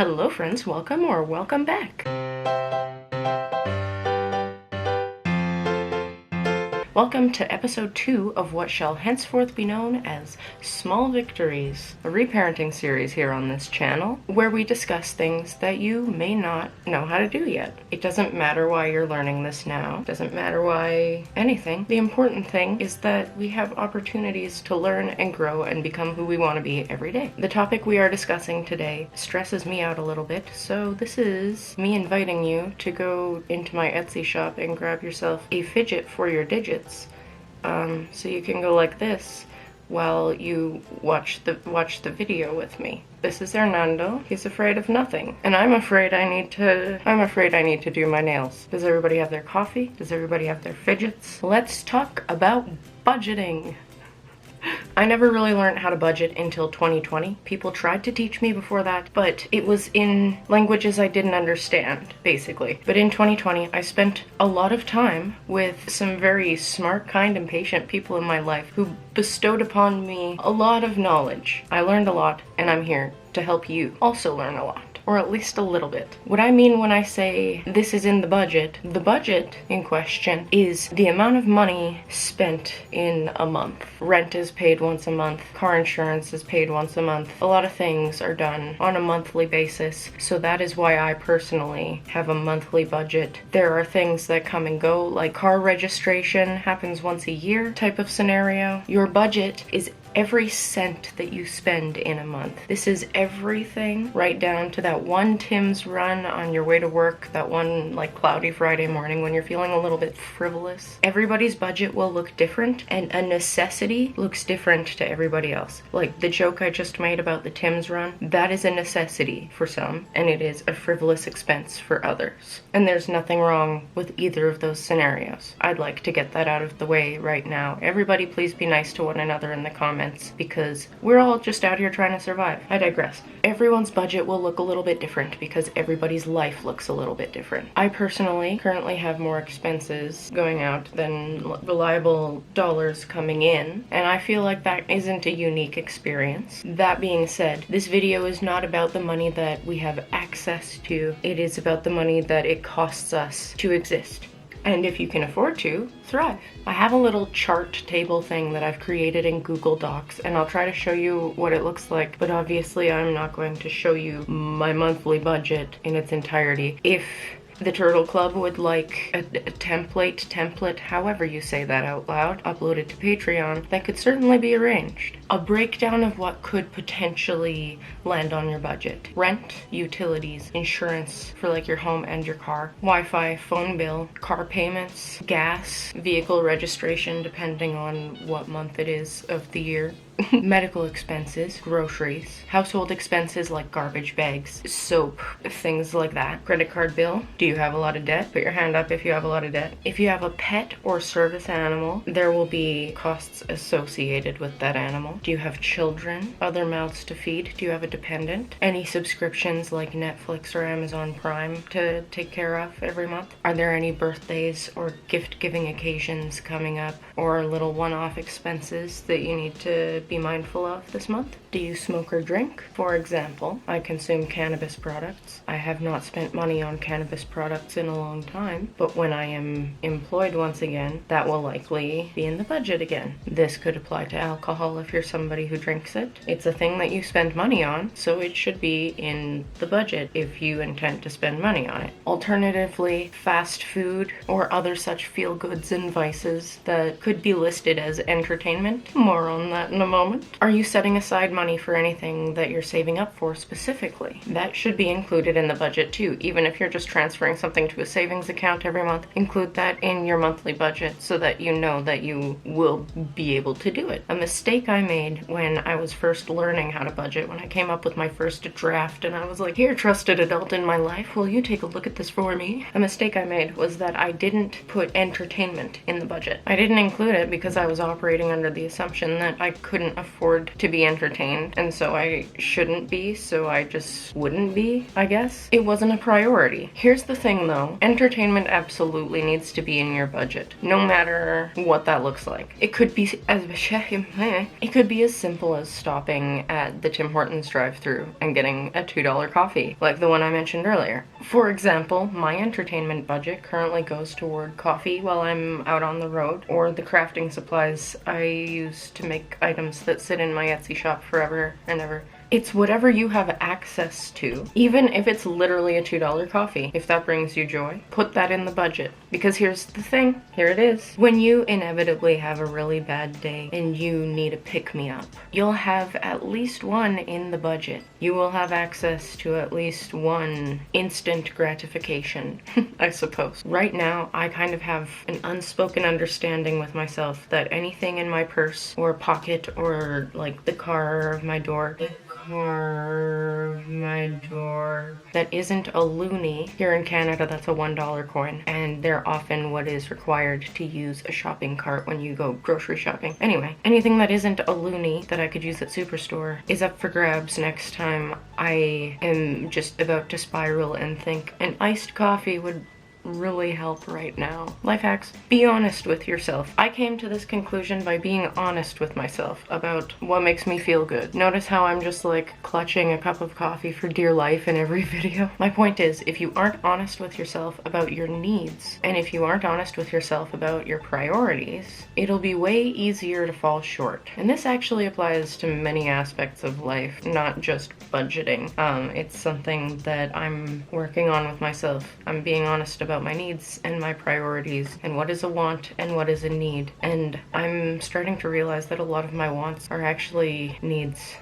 Hello friends, welcome or welcome back. Welcome to episode 2 of what shall henceforth be known as Small Victories, a reparenting series here on this channel, where we discuss things that you may not know how to do yet. It doesn't matter why you're learning this now, it doesn't matter why anything. The important thing is that we have opportunities to learn and grow and become who we want to be every day. The topic we are discussing today stresses me out a little bit, so this is me inviting you to go into my Etsy shop and grab yourself a fidget for your digits. So you can go like this while you watch the video with me. This is Hernando. He's afraid of nothing, and I'm afraid I need to do my nails. Does everybody have their coffee? Does everybody have their fidgets? Let's talk about budgeting. I never really learned how to budget until 2020. People tried to teach me before that, but it was in languages I didn't understand, basically. But in 2020, I spent a lot of time with some very smart, kind, and patient people in my life who bestowed upon me a lot of knowledge. I learned a lot, and I'm here to help you also learn a lot. Or at least a little bit. What I mean when I say this is in the budget in question is the amount of money spent in a month. Rent is paid once a month, car insurance is paid once a month. A lot of things are done on a monthly basis, so that is why I personally have a monthly budget. There are things that come and go, like car registration happens once a year type of scenario. Your budget is every cent that you spend in a month. This is everything, right down to that one Tim's run on your way to work, that one like cloudy Friday morning when you're feeling a little bit frivolous. Everybody's budget will look different, and a necessity looks different to everybody else. Like the joke I just made about the Tim's run, that is a necessity for some, and it is a frivolous expense for others. And there's nothing wrong with either of those scenarios. I'd like to get that out of the way right now. Everybody please be nice to one another in the comments, because we're all just out here trying to survive. I digress. Everyone's budget will look a little bit different because everybody's life looks a little bit different. I personally currently have more expenses going out than reliable dollars coming in, and I feel like that isn't a unique experience. That being said, this video is not about the money that we have access to. It is about the money that it costs us to exist. And if you can afford to, thrive. I have a little chart table thing that I've created in Google Docs, and I'll try to show you what it looks like, but obviously I'm not going to show you my monthly budget in its entirety. If the Turtle Club would like a template, however you say that out loud, uploaded to Patreon, that could certainly be arranged. A breakdown of what could potentially land on your budget. Rent, utilities, insurance for like your home and your car, Wi-Fi, phone bill, car payments, gas, vehicle registration depending on what month it is of the year, medical expenses, groceries, household expenses like garbage bags, soap, things like that. Credit card bill. Do you have a lot of debt? Put your hand up if you have a lot of debt. If you have a pet or service animal, there will be costs associated with that animal. Do you have children? Other mouths to feed? Do you have a dependent? Any subscriptions like Netflix or Amazon Prime to take care of every month? Are there any birthdays or gift-giving occasions coming up, or little one-off expenses that you need to be mindful of this month? Do you smoke or drink? For example, I consume cannabis products. I have not spent money on cannabis products in a long time, but when I am employed once again, that will likely be in the budget again. This could apply to alcohol if you're somebody who drinks it. It's a thing that you spend money on, so it should be in the budget if you intend to spend money on it. Alternatively, fast food or other such feel-goods and vices that could be listed as entertainment. More on that in a moment. Are you setting aside money for anything that you're saving up for specifically? That should be included in the budget too. Even if you're just transferring something to a savings account every month, include that in your monthly budget so that you know that you will be able to do it. A mistake I made when I was first learning how to budget, when I came up with my first draft and I was like, here, trusted adult in my life, will you take a look at this for me? A mistake I made was that I didn't put entertainment in the budget. I didn't include it because I was operating under the assumption that I could couldn't afford to be entertained, and so I shouldn't be, so I just wouldn't be, I guess. It wasn't a priority. Here's the thing though, entertainment absolutely needs to be in your budget, no matter what that looks like. It could be as simple as stopping at the Tim Hortons drive-thru and getting a $2 coffee, like the one I mentioned earlier. For example, my entertainment budget currently goes toward coffee while I'm out on the road, or the crafting supplies I use to make items that sit in my Etsy shop forever and ever. It's whatever you have access to, even if it's literally a $2 coffee. If that brings you joy, put that in the budget. Because here's the thing, here it is. When you inevitably have a really bad day and you need a pick-me-up, you'll have at least one in the budget. You will have access to at least one instant gratification, I suppose. Right now, I kind of have an unspoken understanding with myself that anything in my purse or pocket or like the car of my door, that isn't a loonie. Here in Canada, that's a $1 coin, and they're often what is required to use a shopping cart when you go grocery shopping. Anyway, anything that isn't a loonie that I could use at Superstore is up for grabs next time I am just about to spiral and think an iced coffee would really help right now. Life hacks. Be honest with yourself. I came to this conclusion by being honest with myself about what makes me feel good. Notice how I'm just like clutching a cup of coffee for dear life in every video? My point is, if you aren't honest with yourself about your needs, and if you aren't honest with yourself about your priorities, it'll be way easier to fall short. And this actually applies to many aspects of life, not just budgeting. It's something that I'm working on with myself. I'm being honest about my needs and my priorities and what is a want and what is a need. And I'm starting to realize that a lot of my wants are actually needs.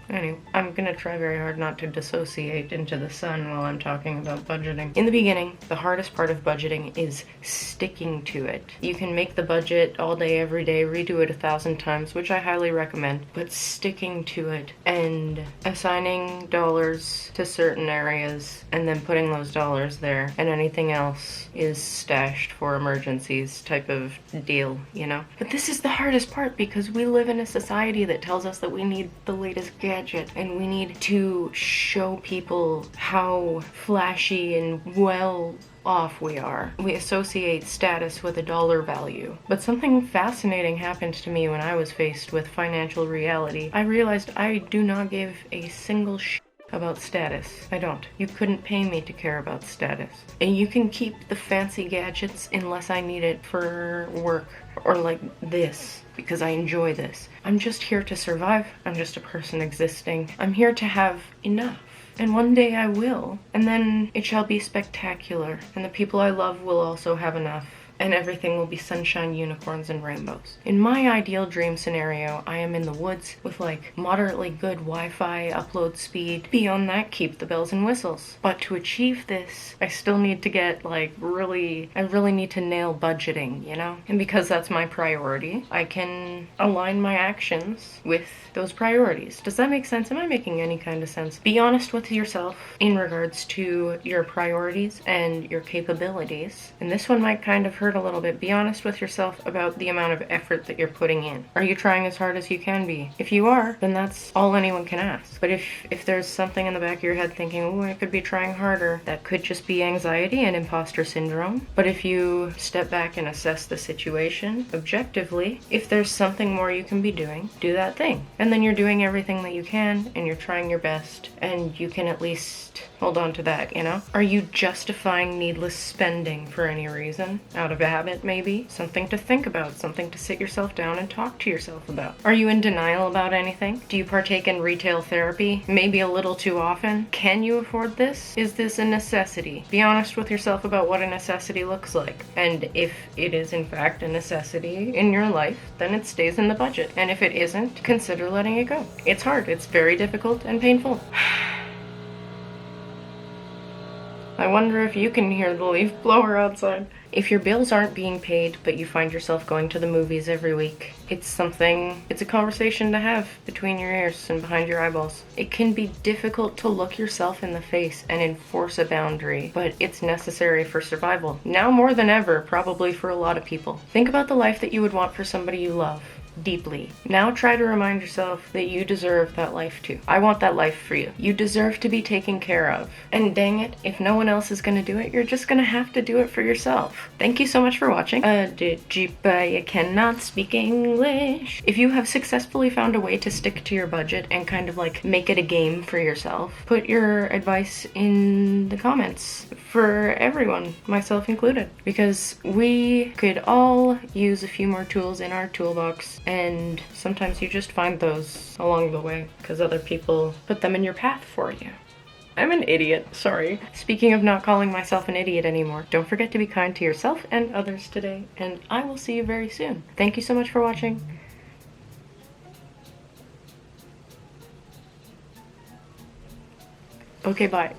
Anyway, I'm gonna try very hard not to dissociate into the sun while I'm talking about budgeting. In the beginning, the hardest part of budgeting is sticking to it. You can make the budget all day, every day, redo it 1,000 times, which I highly recommend, but sticking to it and assigning dollars to certain areas and then putting those dollars there, and anything else is stashed for emergencies type of deal, you know? But this is the hardest part because we live in a society that tells us that we need the latest gadget and we need to show people how flashy and well off we are. We associate status with a dollar value. But something fascinating happened to me when I was faced with financial reality. I realized I do not give a single shit about status. I don't. You couldn't pay me to care about status. And you can keep the fancy gadgets unless I need it for work or like this, because I enjoy this. I'm just here to survive. I'm just a person existing. I'm here to have enough. And one day I will. And then it shall be spectacular. And the people I love will also have enough. And everything will be sunshine, unicorns, and rainbows. In my ideal dream scenario, I am in the woods with like moderately good Wi-Fi upload speed. Beyond that, keep the bells and whistles. But to achieve this, I still need to get I really need to nail budgeting, you know? And because that's my priority, I can align my actions with those priorities. Does that make sense? Am I making any kind of sense? Be honest with yourself in regards to your priorities and your capabilities. And this one might kind of hurt a little bit. Be honest with yourself about the amount of effort that you're putting in. Are you trying as hard as you can be? If you are, then that's all anyone can ask. But if there's something in the back of your head thinking, oh, I could be trying harder, that could just be anxiety and imposter syndrome. But if you step back and assess the situation objectively, if there's something more you can be doing, do that thing. And then you're doing everything that you can, and you're trying your best, and you can at least hold on to that, you know? Are you justifying needless spending for any reason? Out of habit, maybe? Something to think about, something to sit yourself down and talk to yourself about. Are you in denial about anything? Do you partake in retail therapy? Maybe a little too often? Can you afford this? Is this a necessity? Be honest with yourself about what a necessity looks like. And if it is in fact a necessity in your life, then it stays in the budget. And if it isn't, consider letting it go. It's hard, it's very difficult and painful. I wonder if you can hear the leaf blower outside. If your bills aren't being paid, but you find yourself going to the movies every week, it's a conversation to have between your ears and behind your eyeballs. It can be difficult to look yourself in the face and enforce a boundary, but it's necessary for survival. Now more than ever, probably for a lot of people. Think about the life that you would want for somebody you love. deeply. Now try to remind yourself that you deserve that life too. I want that life for you. You deserve to be taken care of. And dang it, if no one else is gonna do it, you're just gonna have to do it for yourself. Thank you so much for watching. You cannot speak English. If you have successfully found a way to stick to your budget and kind of like make it a game for yourself, put your advice in the comments for everyone, myself included, because we could all use a few more tools in our toolbox, and sometimes you just find those along the way because other people put them in your path for you. I'm an idiot, sorry. Speaking of not calling myself an idiot anymore, don't forget to be kind to yourself and others today, and I will see you very soon. Thank you so much for watching. Okay, bye.